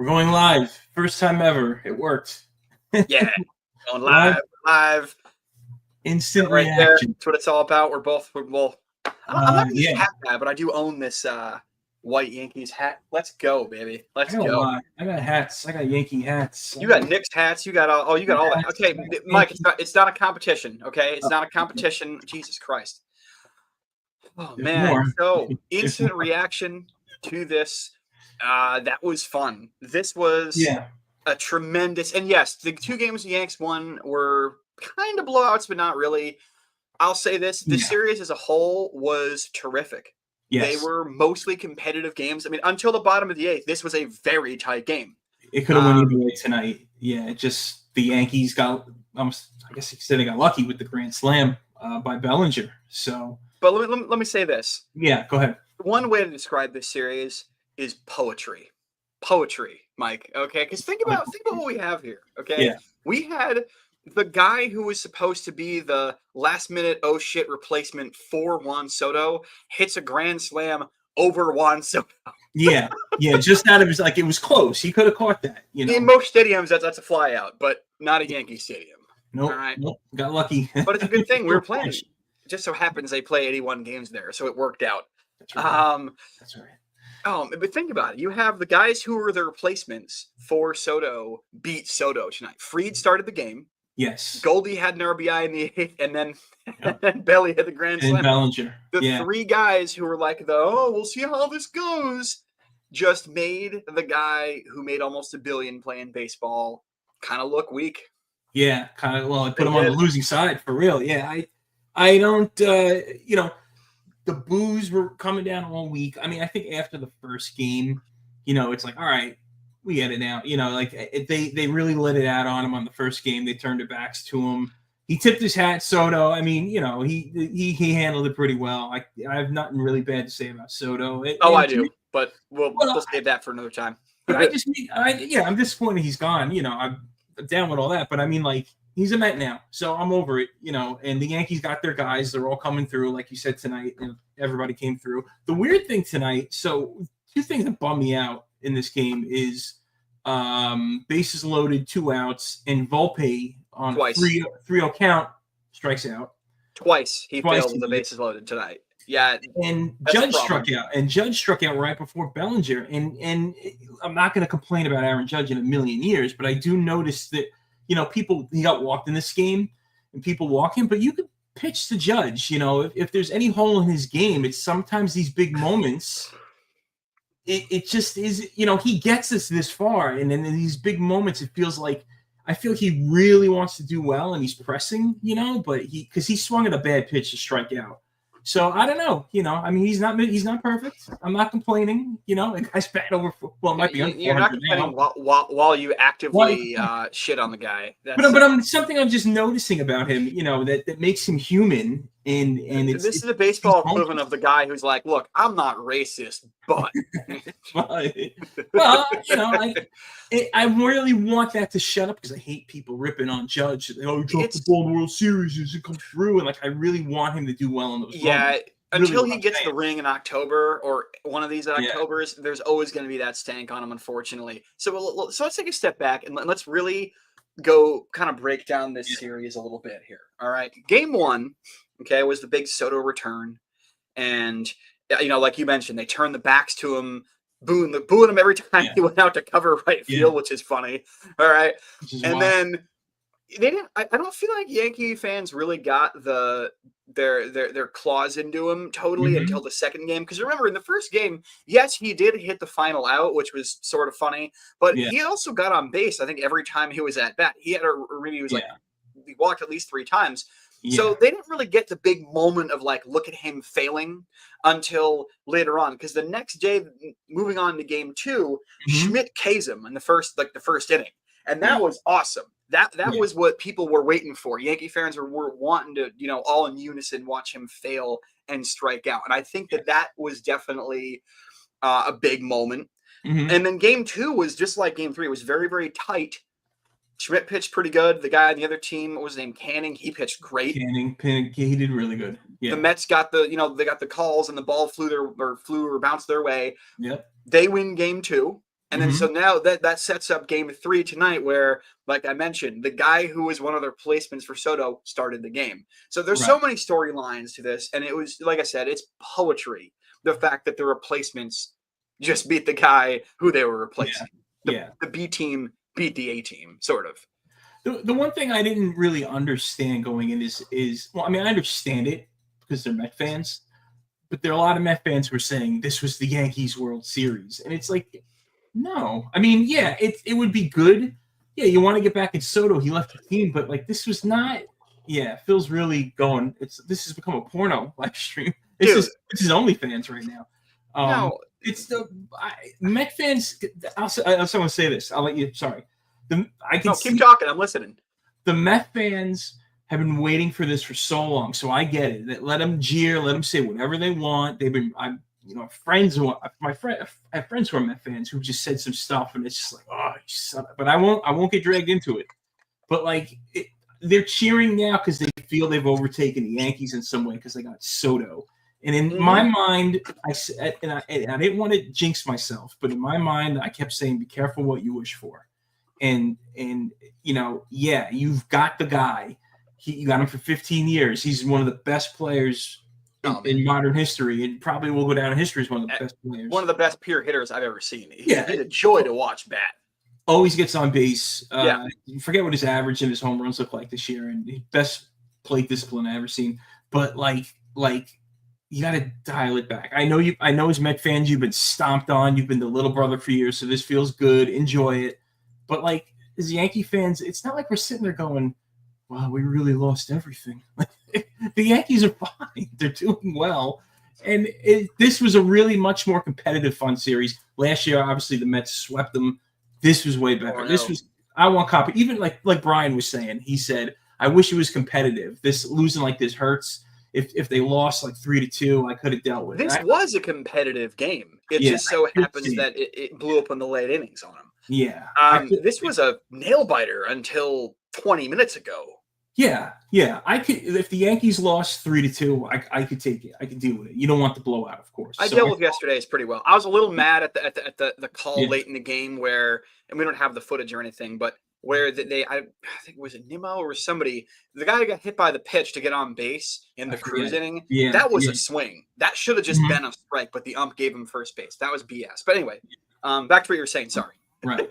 We're going live. First time ever. It worked. Yeah. Going live. Instant Right reaction. there. That's what it's all about. I'm not a hat guy, but I do own this white Yankees hat. Let's go, baby. Let's go. I got hats. I got Yankee hats. You got Knicks hats. You got all that. Okay, Mike, it's not a competition, okay? It's not a competition. Jesus Christ. Oh, man. So, instant reaction to this. That was fun. This was a tremendous, and yes, the two games the Yanks won were kind of blowouts, but not really. I'll say this: the series as a whole was terrific. Yes. They were mostly competitive games. I mean, until the bottom of the eighth, this was a very tight game. It could have went either way tonight. Yeah, the Yankees got. I guess you could say they got lucky with the grand slam by Bellinger. So, but let me say this. Yeah, go ahead. One way to describe this series is poetry. Poetry, Mike. Okay, because think about what we have here. Okay, we had the guy who was supposed to be the last-minute oh shit replacement for Juan Soto hits a grand slam over Juan Soto. yeah, just out of his it was close. He could have caught that. In most stadiums, that's a fly out, but not a Yankee stadium. Nope. All right. Nope. Got lucky. But it's a good thing we were playing. It just so happens they play 81 games there, so it worked out. That's right. That's right. But think about it. You have the guys who were the replacements for Soto beat Soto tonight. Fried started the game. Yes. Goldie had an RBI in the eighth, and then Belly hit the grand slam. And Bellinger. The three guys who were like we'll see how this goes, just made the guy who made almost $1 billion playing baseball kind of look weak. Yeah, kind of. Well, it put him on the losing side for real. Yeah, I don't. The boos were coming down all week. I mean, I think after the first game, it's like, all right, we get it now. They really let it out on him on the first game. They turned their backs to him. He tipped his hat, Soto. I mean, he handled it pretty well. I have nothing really bad to say about Soto. I do, but we'll save that for another time. I'm disappointed he's gone. I'm down with all that, but I mean, he's a Met now, so I'm over it, and the Yankees got their guys. They're all coming through, like you said tonight, and everybody came through. The weird thing tonight, so two things that bum me out in this game is bases loaded, 2 outs, and Volpe on 3-0 count strikes out. Twice he failed with the bases loaded tonight. Yeah, and Judge struck out right before Bellinger. And I'm not going to complain about Aaron Judge in a million years, but I do notice that he got walked in this game, and people walk him. But you could pitch to Judge. If there's any hole in his game, it's sometimes these big moments. It just is. He gets us this far, and then in these big moments, it feels like I feel he really wants to do well, and he's pressing. But because he swung at a bad pitch to strike out. So I don't know. I mean, he's not perfect. I'm not complaining. The guy's batting over. Well, it might be. You're not complaining while you actively shit on the guy. But I'm just noticing about him. That makes him human. And this is the baseball equivalent of the guy who's like, look, I'm not racist, but I really want that to shut up because I hate people ripping on Judge. He dropped the ball in the World Series as it comes through, and I really want him to do well in those. Yeah, until he gets the ring in October or one of these Octobers, there's always going to be that stank on him, unfortunately. So let's take a step back and let's really go kind of break down this series a little bit here. All right, Game 1. Okay, was the big Soto return, and like you mentioned, they turned the backs to him, booing him every time he went out to cover right field, which is funny. All right, then they didn't. I don't feel like Yankee fans really got their claws into him totally until the second game. Because remember, in the first game, yes, he did hit the final out, which was sort of funny, but he also got on base. I think every time he was at bat, he walked at least 3 times. Yeah. So they didn't really get the big moment of look at him failing until later on. Because the next day, moving on to Game 2, Schmidt K's him in the first inning, and that was awesome. That was what people were waiting for. Yankee fans were wanting to all in unison watch him fail and strike out, and I think that was definitely a big moment. And then Game 2 was just like Game 3. It was very, very tight. Schmidt pitched pretty good. The guy on the other team, what was his name? Canning. He pitched great. He did really good. Yeah. The Mets got they got the calls and the ball flew or bounced their way. Yep. They win Game 2, And then so now that sets up game 3 tonight, where, like I mentioned, the guy who was one of their placements for Soto started the game. So there's so many storylines to this, and it was, like I said, it's poetry. The fact that the replacements just beat the guy who they were replacing. The B team beat the A team, sort of. The one thing I didn't really understand going in is well, I mean, I understand it because they're Met fans, but there are a lot of Met fans who are saying this was the Yankees World Series, and it's like, no. I mean, yeah, it would be good. Yeah, you want to get back in Soto. He left the team, but like this was not. Yeah, Phil's really going. This has become a porno live stream. This is OnlyFans right now. No, it's the Met fans. I also want to say this. I'll let you. Sorry. Keep talking. I'm listening. The Met fans have been waiting for this for so long, so I get it. Let them jeer, let them say whatever they want. They've been, I have friends who are Met fans who just said some stuff, and it's just like, oh, you son of. But I won't get dragged into it. But like, they're cheering now because they feel they've overtaken the Yankees in some way because they got Soto. And in my mind, I didn't want to jinx myself, but in my mind, I kept saying, be careful what you wish for. And you've got the guy. You got him for 15 years. He's one of the best players in modern history, and probably will go down in history as one of the best players. One of the best pure hitters I've ever seen. He's a joy to watch bat. Always gets on base. You forget what his average and his home runs look like this year, and best plate discipline I've ever seen. But like you got to dial it back. I know as Met fans, you've been stomped on. You've been the little brother for years, so this feels good. Enjoy it. But like as Yankee fans, it's not like we're sitting there going, wow, we really lost everything. The Yankees are fine. They're doing well. And this was a really much more competitive, fun series. Last year, obviously, the Mets swept them. This was way better. I want copy. Even like Brian was saying, he said, I wish it was competitive. This losing like this hurts. If they lost like 3-2, I could have dealt with it. This was a competitive game. It just so happens that it blew up in the late innings on them. Yeah. This was a nail biter until 20 minutes ago. Yeah. I could, if the Yankees lost 3-2, I could take it. I could deal with it. You don't want the blowout, of course. I dealt with yesterday's pretty well. I was a little mad at the call late in the game where, and we don't have the footage or anything, but where I think was it Nimmo or somebody, the guy got hit by the pitch to get on base in the cruise inning. Yeah, that was a swing. That should have just been a strike, but the ump gave him first base. That was BS. But anyway, back to what you were saying. Sorry. Right.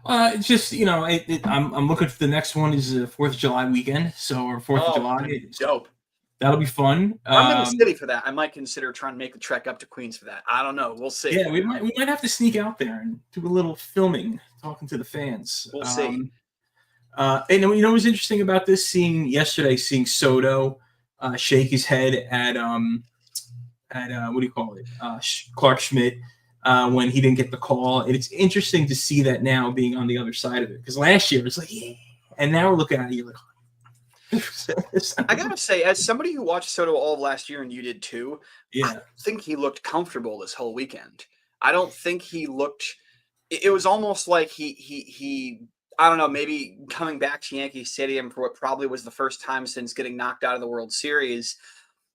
It's just, I'm looking for the next one is the 4th of July weekend. So, or 4th of July. Dope. That'll be fun. I'm in the city for that. I might consider trying to make the trek up to Queens for that. I don't know. We'll see. Yeah, we might have to sneak out there and do a little filming, talking to the fans. We'll see. And you know what was interesting about this? Seeing Soto shake his head at what do you call it? Clark Schmidt. When he didn't get the call. And it's interesting to see that now being on the other side of it. Because last year it's like, yeah. And now we're looking at it, you're like, I gotta say, as somebody who watched Soto all of last year, and you did too, I don't think he looked comfortable this whole weekend. I don't think he looked. It was almost like he. I don't know. Maybe coming back to Yankee Stadium for what probably was the first time since getting knocked out of the World Series.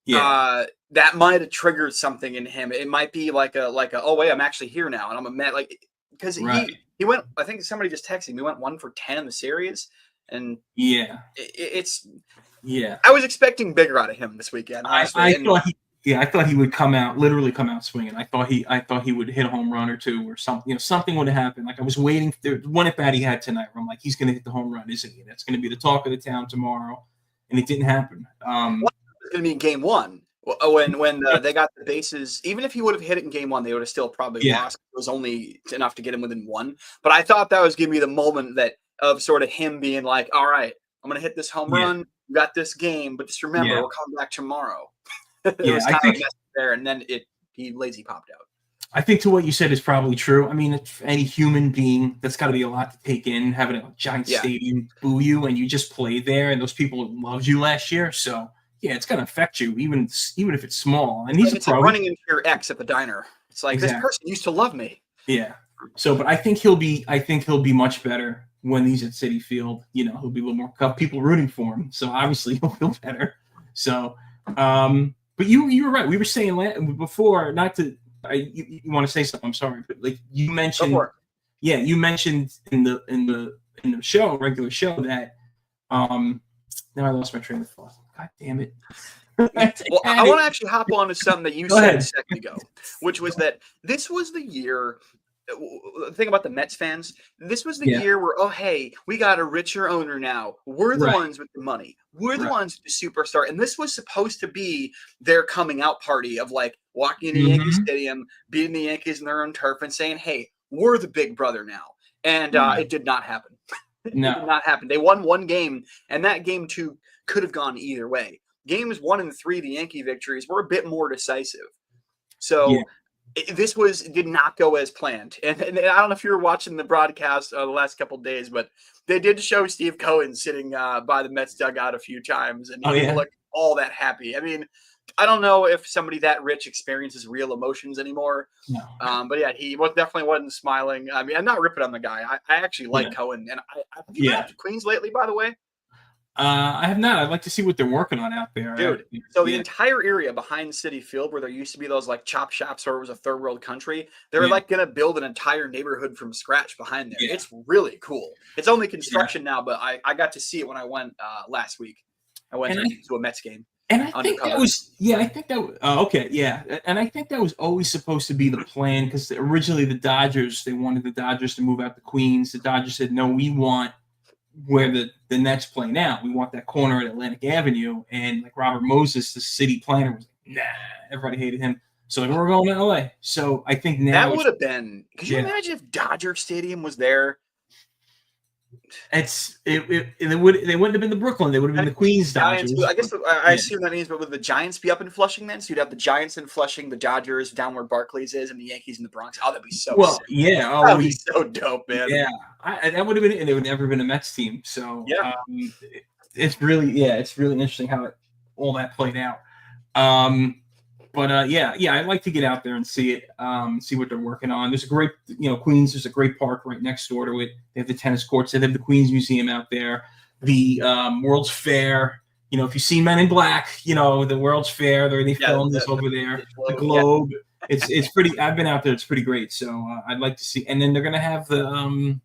Yeah. That might have triggered something in him. It might be like a oh wait, I'm actually here now, and I'm a Met. Like because he went. I think somebody just texted me. He went 1 for 10 in the series. And it's I was expecting bigger out of him this weekend. I thought he would literally come out swinging. I thought he would hit a home run or two or something. Something would have happened. Like I was waiting. There one at bat he had tonight where I'm like, he's going to hit the home run, isn't he? That's going to be the talk of the town tomorrow, and it didn't happen. It's going to be in game 1 when they got the bases. Even if he would have hit it in game 1, they would have still probably lost. It was only enough to get him within 1. But I thought that was going to be the moment of sort of him being like, all right, I'm going to hit this home run. We got this game, but just remember, we'll come back tomorrow. It was kind of there, and then he lazy popped out. I think to what you said is probably true. I mean, if any human being, that's got to be a lot to take in, having a giant stadium boo you, and you just played there, and those people loved you last year. So, yeah, it's going to affect you, even if it's small. And he's like running into your ex at the diner. It's like, this person used to love me. Yeah. So, but I think he'll be much better when he's at Citi Field. He'll be a little more people rooting for him. So obviously he'll feel better. So, but you were right. We were saying before, not to. You want to say something? I'm sorry, but like you mentioned Yeah, you mentioned in the regular show that now I lost my train of thought. God damn it. Well, I want to actually hop on to something that you said a second ago, which was that this was the year. Think about the Mets fans. This was the year where, oh, hey, we got a richer owner now. We're the ones with the money. We're the ones with the superstar. And this was supposed to be their coming out party of like walking into Yankee Stadium, beating the Yankees in their own turf and saying, hey, we're the big brother now. And it did not happen. It did not happen. They won one game, and that game, too, could have gone either way. Games 1 and 3, the Yankee victories, were a bit more decisive. So this did not go as planned. And I don't know if you were watching the broadcast the last couple of days, but they did show Steve Cohen sitting by the Mets dugout a few times, and he didn't look all that happy. I mean, I don't know if somebody that rich experiences real emotions anymore. No. But yeah, he definitely wasn't smiling. I mean, I'm not ripping on the guy. I actually like Cohen. And have you been to Queens lately, by the way? I have not. I'd like to see what they're working on out there. Dude, so the entire area behind Citi Field where there used to be those like chop shops where it was a third world country, they're like going to build an entire neighborhood from scratch behind there. It's really cool. It's only construction now, but I got to see it when I went last week. I went to a Mets game. And I think that was, And I think that was always supposed to be the plan, because originally they wanted the Dodgers to move out to Queens. The Dodgers said, no, we want where the Nets play now. We want that corner at Atlantic Avenue. And like Robert Moses, the city planner, was like, nah, everybody hated him. So like, we're going to LA. So I think now that would have been, could you imagine if Dodger Stadium was there? They wouldn't have been the Brooklyn. They would have been the Queens Dodgers. I guess I assume that means, but would the Giants be up in Flushing then? So you'd have the Giants in Flushing, the Dodgers down where Barclays is, and the Yankees in the Bronx. Oh, that'd be so sick. Yeah. That would be so dope, man. Yeah. That would have been, and they would never been a Mets team. So it's really interesting how all that played out. I'd like to get out there and see it, see what they're working on. There's a great, Queens, there's a great park right next door to it. They have the tennis courts. They have the Queens Museum out there. The World's Fair, if you see Men in Black, the World's Fair, they filmed this over there. The Globe. It's pretty, I've been out there. It's pretty great. So I'd like to see. And then they're going to have the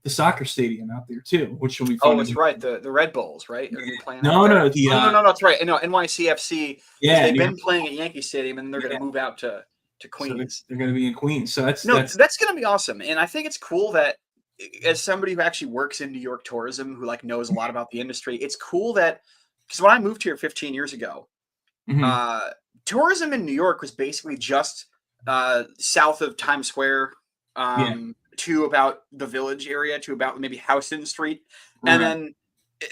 soccer stadium out there too, which will be fun. Oh, that's right. The Red Bulls, right? No, that's right. No, NYCFC. Yeah, they've been playing at Yankee Stadium, and they're going to move out to Queens. So they're going to be in Queens. So that's going to be awesome. And I think it's cool that, as somebody who actually works in New York tourism, who like knows a lot about the industry, it's cool that, because when I moved here 15 years ago, tourism in New York was basically just south of Times Square. To about the Village area, to about maybe Houston Street. And then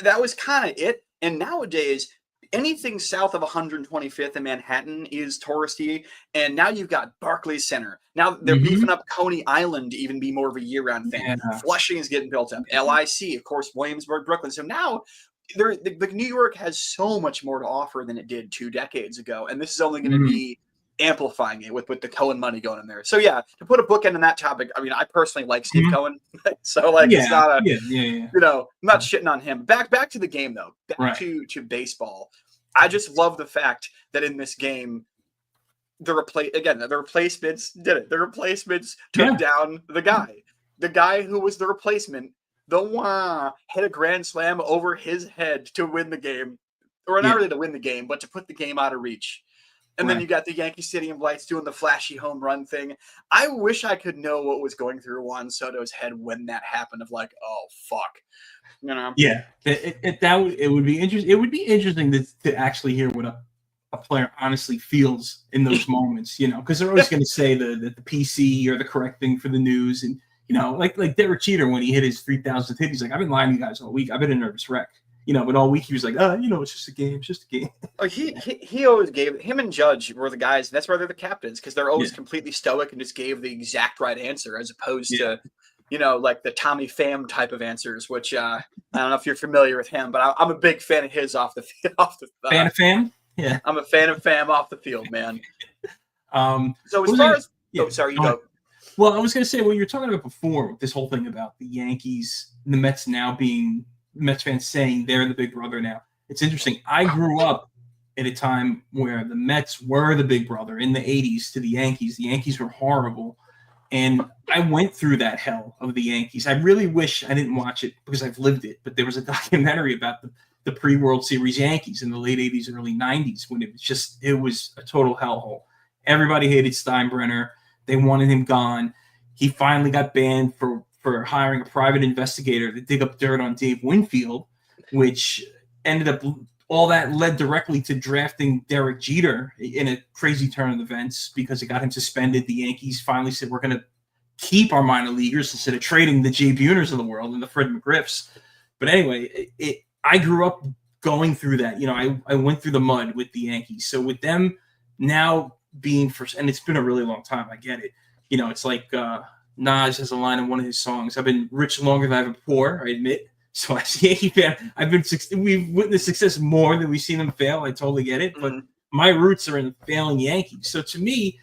that was kind of it. And nowadays, anything south of 125th in Manhattan is touristy. And now you've got Barclays Center. Now they're beefing up Coney Island to even be more of a year-round thing. Yeah. Flushing is getting built up. LIC, of course, Williamsburg, Brooklyn. So now New York has so much more to offer than it did 2 decades ago. And this is only going to be amplifying it with the Cohen money going in there. So yeah, to put a bookend on that topic, I mean, I personally like Steve Cohen, so like it's not a I'm not shitting on him. Back to the game though. Back to baseball. I just love the fact that in this game, the replacements did it. The replacements took down the guy who was the replacement. Hit a grand slam over his head to win the game, or not really to win the game, but to put the game out of reach. And then you got the Yankee Stadium lights doing the flashy home run thing. I wish I could know what was going through Juan Soto's head when that happened. Of like, oh fuck, Yeah, it would be interesting. It would be interesting to actually hear what a player honestly feels in those moments. Because they're always going to say the PC or the correct thing for the news, and like Derek Jeter when he hit his 3,000th hit, he's like, I've been lying to you guys all week. I've been a nervous wreck. But all week he was like, it's just a game. It's just a game. He always gave, him and Judge were the guys. That's why they're the captains, because they're always completely stoic and just gave the exact right answer, as opposed to, like the Tommy Pham type of answers, which I don't know if you're familiar with him, but I'm a big fan of his off the fan of Pham? Yeah. I'm a fan of Pham off the field, man. So as far as sorry, you go. Well, I was going to say, what you were talking about before, this whole thing about the Yankees, and the Mets now being Mets fans saying they're the big brother now. It's interesting. I grew up at a time where the Mets were the big brother in the 80s to the Yankees. The Yankees were horrible. And I went through that hell of the Yankees. I really wish I didn't watch it because I've lived it. But there was a documentary about the pre-World Series Yankees in the late 80s, early 90s when it was a total hellhole. Everybody hated Steinbrenner. They wanted him gone. He finally got banned for hiring a private investigator to dig up dirt on Dave Winfield, which ended up all that led directly to drafting Derek Jeter in a crazy turn of events because it got him suspended. The Yankees finally said, we're going to keep our minor leaguers instead of trading the Jay Buners of the world and the Fred McGriffs. But anyway, I grew up going through that. I went through the mud with the Yankees. So with them now being first, and it's been a really long time, I get it. It's like Nas has a line in one of his songs. I've been rich longer than I've been poor, I admit. So as a Yankee fan, we've witnessed success more than we've seen them fail. I totally get it. But my roots are in failing Yankees. So to me,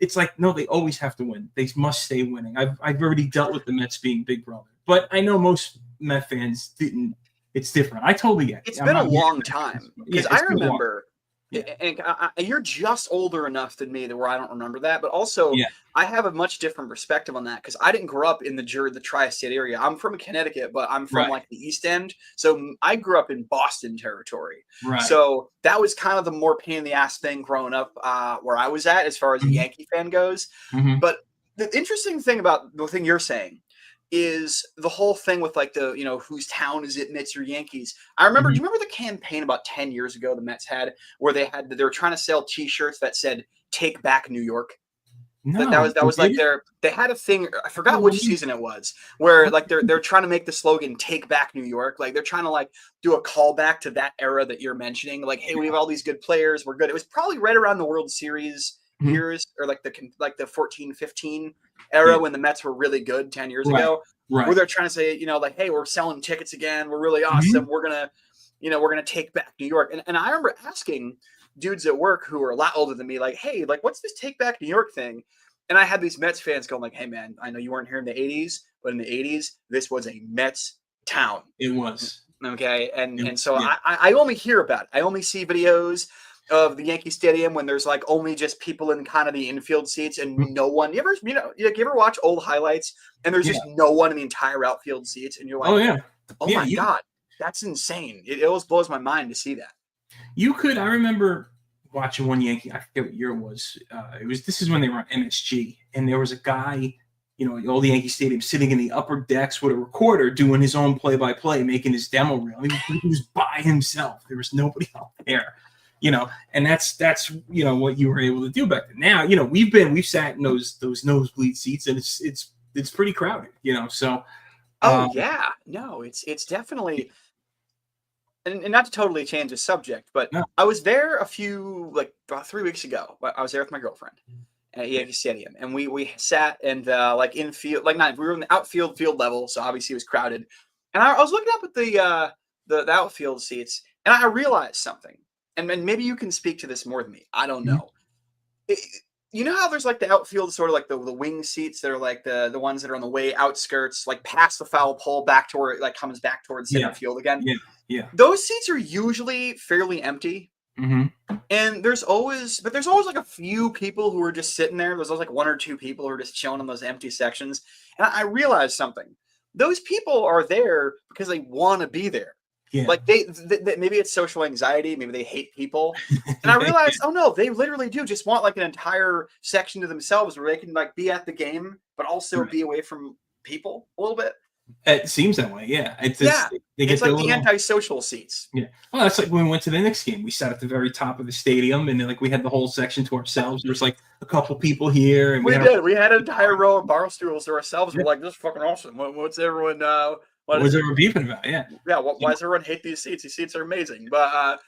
it's like, no, they always have to win. They must stay winning. I've already dealt with the Mets being big brother. But I know most Met fans didn't. It's different. I totally get it. It's been a long time. Because I remember, Yeah. and you're just older enough than me that where I don't remember that, but also I have a much different perspective on that because I didn't grow up in the tri-state area. I'm from Connecticut, but I'm from like the East End, so I grew up in Boston territory. Right. So that was kind of the more pain in the ass thing growing up where I was at as far as a Yankee fan goes. But the interesting thing about the thing you're saying is the whole thing with like the, whose town is it, Mets or Yankees. I remember, do you remember the campaign about 10 years ago the Mets had where they were trying to sell t-shirts that said "Take Back New York"? No, that was like they had a thing, I forgot which season it was, where like they're trying to make the slogan "Take Back New York." Like they're trying to like do a callback to that era that you're mentioning. Like, hey, we have all these good players, we're good. It was probably right around the World Series years, or like the 14-15 era when the Mets were really good 10 years ago, where they're trying to say, like, hey, we're selling tickets again. We're really awesome. We're going to take back New York. And I remember asking dudes at work who were a lot older than me, like, hey, like, what's this take back New York thing? And I had these Mets fans going like, hey man, I know you weren't here in the 80s, but in the 80s, this was a Mets town. It was. Okay. And so I only hear about it. I only see videos of the Yankee Stadium when there's like only just people in kind of the infield seats and no one. You ever watch old highlights and there's just no one in the entire outfield seats and you're like, my God, that's insane. It always blows my mind to see that. I remember watching one Yankee, I forget what year it was. This is when they were on MSG, and there was a guy, all the Yankee Stadium sitting in the upper decks with a recorder doing his own play-by-play, making his demo reel. He was by himself. There was nobody out there. And that's what you were able to do back then. Now, we've sat in those nosebleed seats, and it's pretty crowded, so. It's definitely, and not to totally change the subject, but I was there about 3 weeks ago. I was there with my girlfriend at Yankee Stadium, and we sat and like in field, we were in the outfield field level, so obviously it was crowded. And I was looking up at the outfield seats, and I realized something. And maybe you can speak to this more than me. I don't know. You know how there's like the outfield, sort of like the wing seats that are like the ones that are on the way outskirts, like past the foul pole back to where it like comes back towards center field again. Yeah. Those seats are usually fairly empty. And there's always like a few people who are just sitting there. There's always like one or two people who are just chilling in those empty sections. And I realized something. Those people are there because they want to be there. Yeah. Like they maybe it's social anxiety, maybe they hate people. And I realized, oh no, they literally do just want like an entire section to themselves where they can like be at the game, but also be away from people a little bit. It seems that way, yeah. It's like the antisocial seats. Yeah. Well, that's like when we went to the Knicks game. We sat at the very top of the stadium, and then like we had the whole section to ourselves. There was like a couple people here, and we had an entire row of bar stools to ourselves. We're like, this is fucking awesome. What's everyone? What is everyone beefing about? Yeah. Yeah. Why does everyone hate these seats? These seats are amazing. But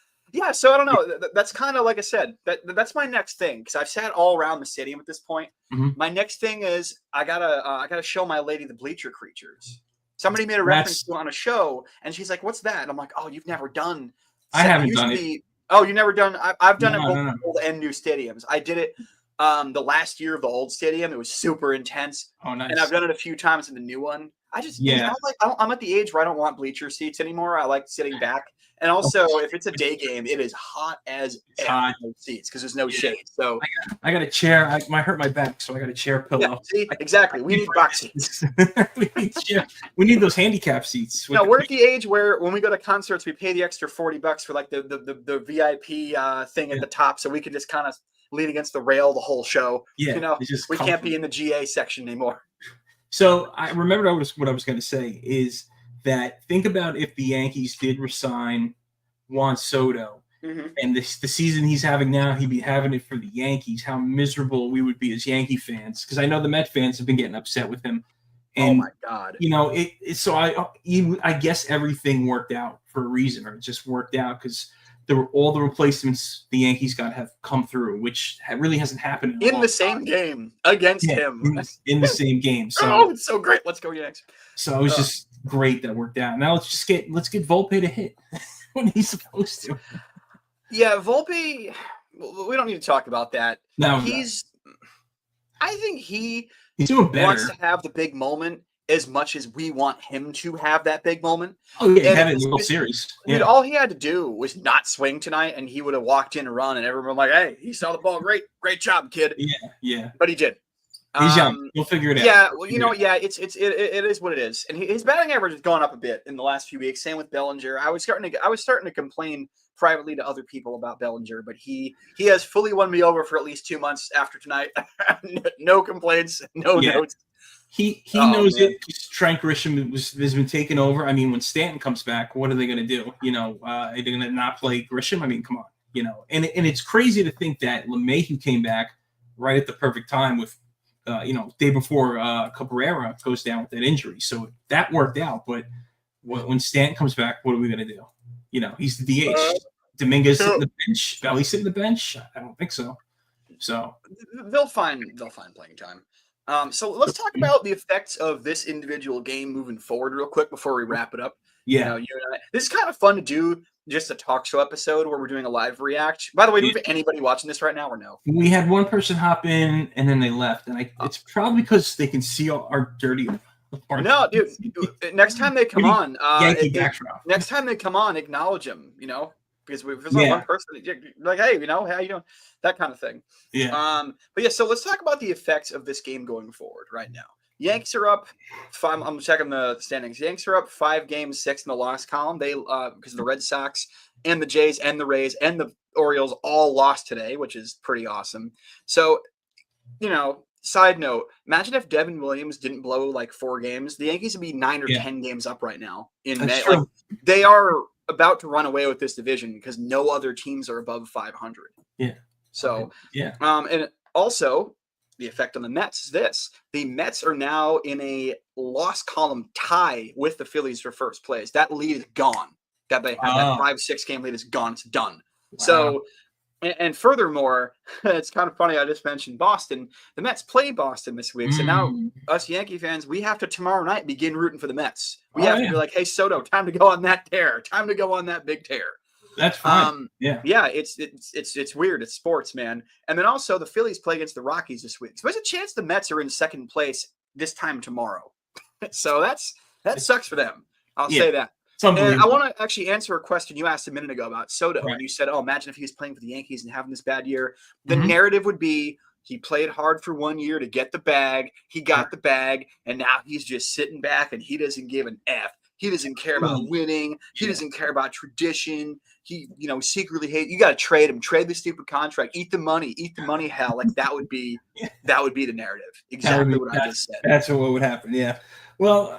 so I don't know. That's kind of like I said. That's my next thing because I've sat all around the stadium at this point. My next thing is I gotta show my lady the bleacher creatures. Somebody made a reference to it on a show, and she's like, "What's that?" And I'm like, "Oh, you've never done." I haven't done it. Oh, you've never done? I've done it both old and new stadiums. I did it the last year of the old stadium. It was super intense. Oh, nice. And I've done it a few times in the new one. Yeah. I'm at the age where I don't want bleacher seats anymore. I like sitting back. And also, if it's a day game, it is hot as hot seats because there's no shade. So I got a chair. I hurt my back, so I got a chair pillow. Yeah, see, exactly. We need box seats. we need those handicap seats. No, we're at the age where when we go to concerts, we pay the extra $40 for like the VIP thing at the top, so we can just kind of lean against the rail the whole show. Yeah, we can't be in the GA section anymore. So I remembered what I was going to say is that think about if the Yankees did resign Juan Soto, and the season he's having now, he'd be having it for the Yankees. How miserable we would be as Yankee fans, because I know the Met fans have been getting upset with him. And, oh my God! So I guess everything worked out for a reason, or it just worked out because all the replacements the Yankees got have come through, which really hasn't happened in the same game against him. In the same game. So oh, it's so great. Let's go Yanks. So it was just great that worked out. Now let's get Volpe to hit when he's supposed to. Yeah, Volpe. We don't need to talk about that. No, I think he's doing better. Wants to have the big moment as much as we want him to have that big moment. Oh yeah, have it in the World Series. Dude, all he had to do was not swing tonight, and he would have walked in and run, and everyone was like, "Hey, he saw the ball. Great job, kid." Yeah. But he did. He's young. He'll figure it out. Yeah, well, it is what it is, and his batting average has gone up a bit in the last few weeks. Same with Bellinger. I was starting to complain privately to other people about Bellinger, but he has fully won me over for at least 2 months after tonight. No complaints, no notes. He knows it. Trent Grisham has been taken over. I mean, when Stanton comes back, what are they going to do? Are they going to not play Grisham? I mean, come on. And it's crazy to think that LeMahieu came back right at the perfect time with, day before Cabrera goes down with that injury. So that worked out. But when Stanton comes back, what are we going to do? He's the DH. Dominguez sitting the bench. Belly sitting the bench. I don't think so. So they'll find playing time. So let's talk about the effects of this individual game moving forward real quick before we wrap it up. Yeah. You and I. This is kind of fun to do, just a talk show episode where we're doing a live react. By the way, do we have anybody watching this right now or no? We had one person hop in and then they left. And it's probably because they can see our dirty No, dude. Next time they come on, next time they come on, acknowledge them, because if there's only one person, like, hey, how you doing? That kind of thing. Yeah. But yeah, so let's talk about the effects of this game going forward right now. Yanks are up 5. I'm checking the standings. Yanks are up 5 games, 6 in the loss column. They because the Red Sox and the Jays and the Rays and the Orioles all lost today, which is pretty awesome. So, side note, imagine if Devin Williams didn't blow like 4 games. The Yankees would be 9 or 10 games up right now in May. Like, they are about to run away with this division because no other teams are above 500. Yeah. So, yeah. And also the effect on the Mets is this. The Mets are now in a loss column tie with the Phillies for first place. That lead is gone. That they have that 5-6 game lead is gone. It's done. Wow. So, and furthermore, it's kind of funny. I just mentioned Boston. The Mets play Boston this week. So now us Yankee fans, we have to tomorrow night begin rooting for the Mets. We have to be like, hey, Soto, time to go on that tear. Time to go on that big tear. That's fine. Yeah, it's weird. It's sports, man. And then also the Phillies play against the Rockies this week. So there's a chance the Mets are in second place this time tomorrow. So that sucks for them. I'll say that. And I want to actually answer a question you asked a minute ago about Soto. Right. And you said, oh, imagine if he was playing for the Yankees and having this bad year. The narrative would be he played hard for 1 year to get the bag. He got the bag, and now he's just sitting back, and he doesn't give an F. He doesn't care about winning. He doesn't care about tradition. He, secretly hate. You got to trade him. Trade the stupid contract. Eat the money. Eat the money. Hell, like that would be the narrative. Exactly what I just said. That's what would happen. Yeah. Well,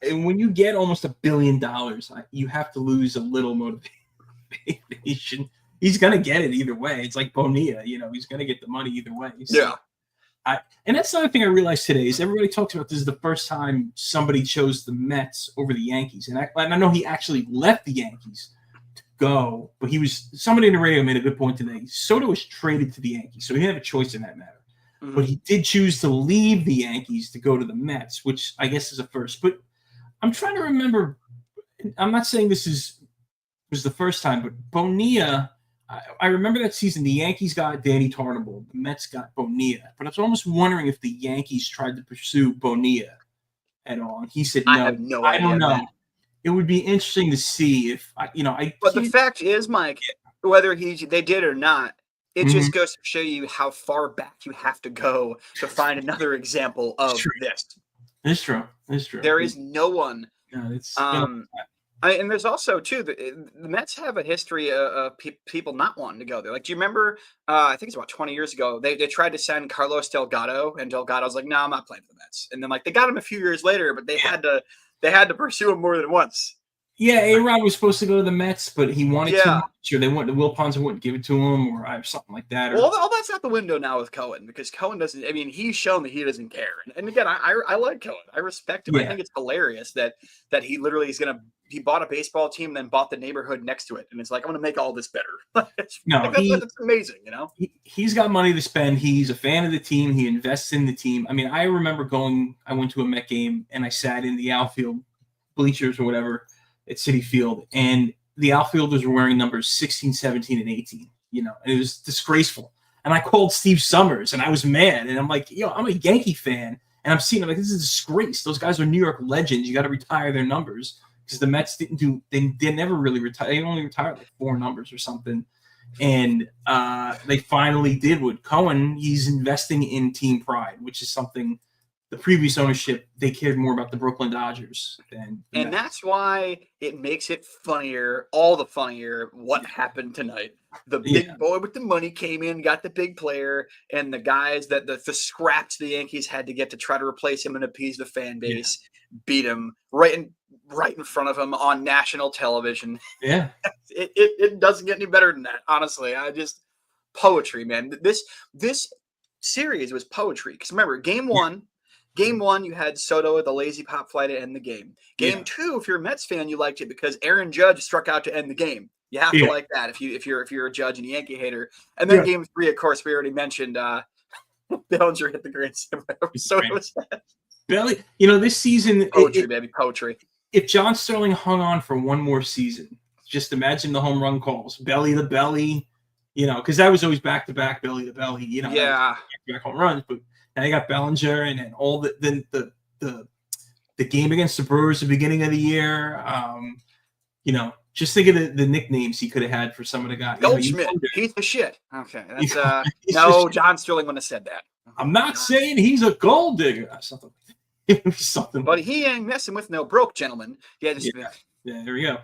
when you get almost $1 billion, you have to lose a little motivation. He's gonna get it either way. It's like Bonilla. He's gonna get the money either way. So. Yeah. And that's another thing I realized today is everybody talks about this is the first time somebody chose the Mets over the Yankees. And I know he actually left the Yankees to go, but somebody in the radio made a good point today. Soto was traded to the Yankees, so he didn't have a choice in that matter. Mm-hmm. But he did choose to leave the Yankees to go to the Mets, which I guess is a first. But I'm trying to remember, I'm not saying this was the first time, but Bonilla, I remember that season. The Yankees got Danny Tarnable. The Mets got Bonilla. But I was almost wondering if the Yankees tried to pursue Bonilla at all. And he said no. I have no I idea. don't know. Man. It would be interesting to see if But the fact is, Mike, whether they did or not, it just goes to show you how far back you have to go to find another example of this. It's true. It's true. There is no one. No, it's and there's also too the Mets have a history of people not wanting to go there. Like, do you remember? I think it's about 20 years ago. They tried to sign Carlos Delgado, and Delgado's like, "No, I'm not playing for the Mets." And then they got him a few years later, but they had to pursue him more than once. Yeah, A-Rod was supposed to go to the Mets, but he wanted too much, or they wouldn't. Will Ponson wouldn't give it to him, or something like that. Well, all that's out the window now with Cohen, because Cohen doesn't. I mean, he's shown that he doesn't care. And again, I like Cohen. I respect him. I think it's hilarious that he literally is he bought a baseball team, then bought the neighborhood next to it, and it's like, I'm going to make all this better. That's amazing, you know. He's got money to spend. He's a fan of the team. He invests in the team. I mean, I remember I went to a Met game, and I sat in the outfield bleachers or whatever at Citi Field, and the outfielders were wearing numbers 16, 17, and 18, and it was disgraceful. And I called Steve Summers, and I was mad, and I'm like, I'm a Yankee fan, and I'm seeing, this is a disgrace. Those guys are New York legends. You got to retire their numbers, because the Mets they never really retired. They only retired 4 numbers or something. And they finally did with Cohen. He's investing in team pride, which is something the previous ownership, they cared more about the Brooklyn Dodgers than the Mets. That's why it makes it funnier, all the funnier, what happened tonight. The big boy with the money came in, got the big player, and the guys that the scraps the Yankees had to get to try to replace him and appease the fan base, beat him right in front of him on national television. Yeah. It doesn't get any better than that, honestly. Poetry, man. This series was poetry. Because remember, Game 1, you had Soto with a lazy pop fly to end the game. Game 2, if you're a Mets fan, you liked it because Aaron Judge struck out to end the game. You have to like that if you're a Judge and a Yankee hater. And then Game 3, of course, we already mentioned Bellinger hit the grand slam. So it was Belly. This season, poetry, baby, poetry. If John Sterling hung on for one more season, just imagine the home run calls, belly to belly. Because that was always back to back, belly to belly. Back home runs, but. Now you got Bellinger and then all the game against the Brewers at the beginning of the year. Just think of the nicknames he could have had for some of the guys. Goldschmidt, he's the shit. Okay, that's no, John Sterling wouldn't have said that. I'm not saying he's a gold digger. Something. But he ain't messing with no broke gentleman. Yeah, there we go.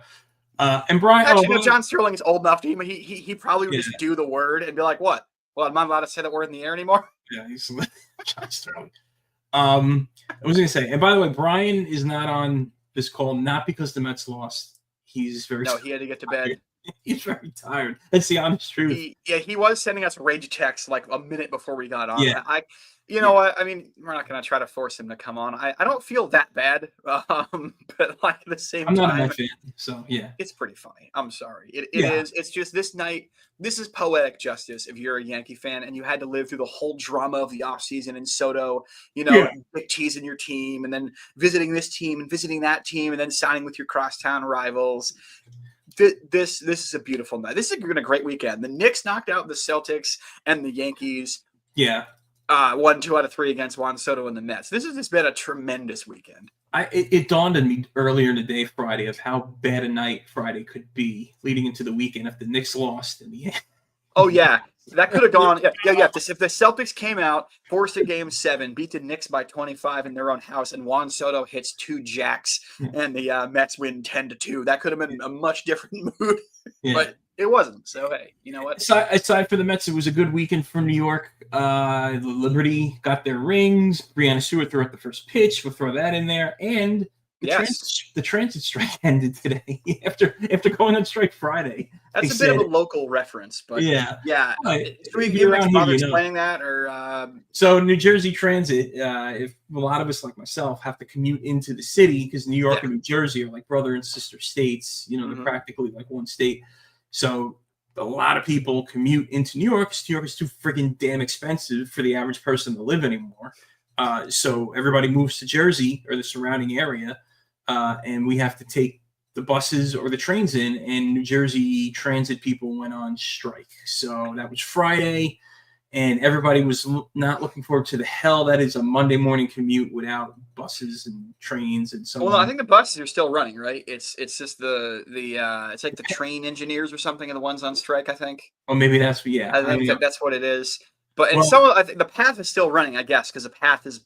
And Brian, actually, John Sterling is old enough to he probably would just do the word and be like, "What? Well, am I allowed to say that word in the air anymore?" Yeah, he's John Sterling. I was going to say, and by the way, Brian is not on this call, not because the Mets lost. He's very he had to get to bed. He's very tired. That's the honest truth. He was sending us rage texts like a minute before we got on. Yeah. You know what? I mean, we're not going to try to force him to come on. I don't feel that bad, but at the same time, I'm not a Met fan, so yeah, it's pretty funny. I'm sorry. It is. It's just this night. This is poetic justice if you're a Yankee fan and you had to live through the whole drama of the offseason in Soto, teasing your team and then visiting this team and visiting that team and then signing with your crosstown rivals. This is a beautiful night. This has been a great weekend. The Knicks knocked out the Celtics and the Yankees. Yeah. Won 2 out of 3 against Juan Soto and the Mets. This has just been a tremendous weekend. It dawned on me earlier in the day, Friday, of how bad a night Friday could be leading into the weekend if the Knicks lost in the end. Oh, yeah. That could have gone. Yeah. If the Celtics came out, forced a Game 7, beat the Knicks by 25 in their own house, and Juan Soto hits 2 jacks, and the Mets win 10-2, that could have been a much different mood. Yeah. But it wasn't. So, hey, you know what? Aside for the Mets, it was a good weekend for New York. The Liberty got their rings. Breanna Stewart threw out the first pitch. We'll throw that in there. And the transit strike ended today after going on strike Friday. That's a bit of a local reference, but yeah. Should we give explaining that, or so New Jersey Transit? If a lot of us, like myself, have to commute into the city because New York and New Jersey are like brother and sister states. They're practically like one state. So a lot of people commute into New York because New York is too freaking damn expensive for the average person to live anymore. So everybody moves to Jersey or the surrounding area, and we have to take the buses or the trains in, and New Jersey transit people went on strike. So that was Friday, and everybody was not looking forward to the hell that is a Monday morning commute without buses and trains and so on. Well, no, I think the buses are still running, right? It's just it's like the train engineers or something are the ones on strike, I think. Well, maybe that's I think that's what it is. But I think the PATH is still running, I guess, because the PATH is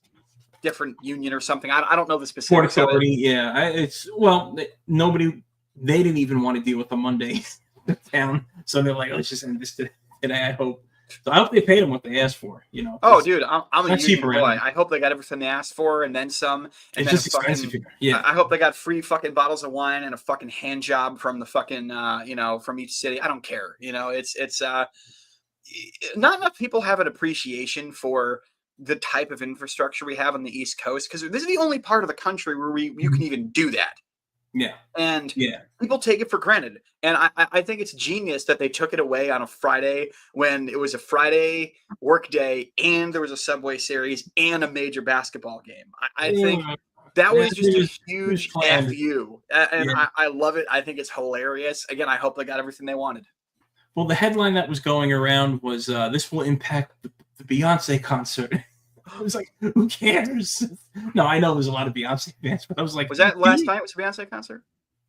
different union or something. I don't know the specifics of it. Yeah, nobody. They didn't even want to deal with the Monday down, so they're like, let's just end this today. I hope. So I hope they paid them what they asked for. Oh, dude, I'm a union boy. I hope they got everything they asked for and then some. And it's just expensive here. Yeah. I hope they got free fucking bottles of wine and a fucking hand job from the fucking from each city. I don't care. It's not enough people have an appreciation for the type of infrastructure we have on the East Coast, because this is the only part of the country where you can even do that. Yeah. And people take it for granted. And I think it's genius that they took it away on a Friday when it was a Friday work day and there was a Subway Series and a major basketball game. I think that was just a huge FU. And I love it. I think it's hilarious. Again, I hope they got everything they wanted. Well, the headline that was going around was this will impact the Beyonce concert. I was like, who cares? No, I know there's a lot of Beyonce fans, but I was like, was that last night? Was the Beyonce concert?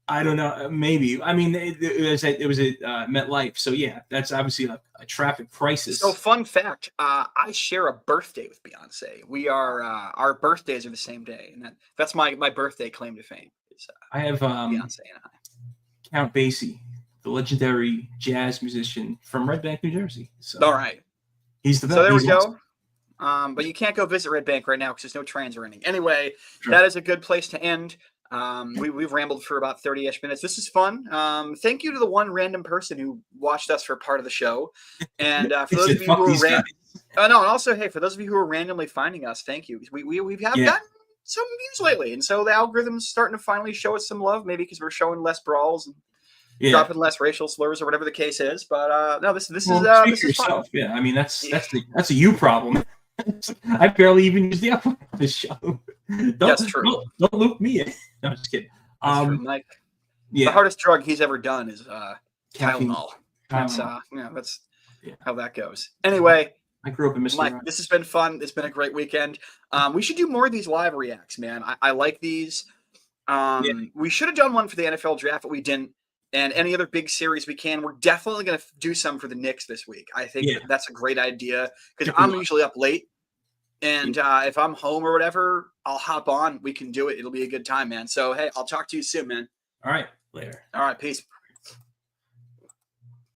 I don't know. Maybe. I mean, it was at MetLife. So yeah, that's obviously a traffic crisis. So fun fact, I share a birthday with Beyonce. We are our birthdays are the same day, and that's my birthday claim to fame. I have Beyonce and I. Count Basie, the legendary jazz musician from Red Bank, New Jersey. So all right, he's the best. So there we go. But you can't go visit Red Bank right now because there's no trains running. Anyway, that is a good place to end. We've rambled for about 30-ish minutes. This is fun. Thank you to the one random person who watched us for part of the show. And for those of you who are and also, hey, for those of you who are randomly finding us, thank you. We've gotten some views lately, and so the algorithm's starting to finally show us some love. Maybe because we're showing less brawls and dropping less racial slurs or whatever the case is. But no, this is fun. Yeah, I mean that's a you problem. I barely even use the upload of this show. That's true. Don't loop me in. No, I'm just kidding. Mike, the hardest drug he's ever done is Tylenol. That's how that goes. Anyway, I grew up in Mr. Mike, this has been fun. It's been a great weekend. We should do more of these live reacts, man. I like these. We should have done one for the NFL draft, but we didn't. And any other big series we can. We're definitely going to do some for the Knicks this week. I think that's a great idea because I'm usually up late. And if I'm home or whatever, I'll hop on. We can do it. It'll be a good time, man. So, hey, I'll talk to you soon, man. All right. Later. All right. Peace.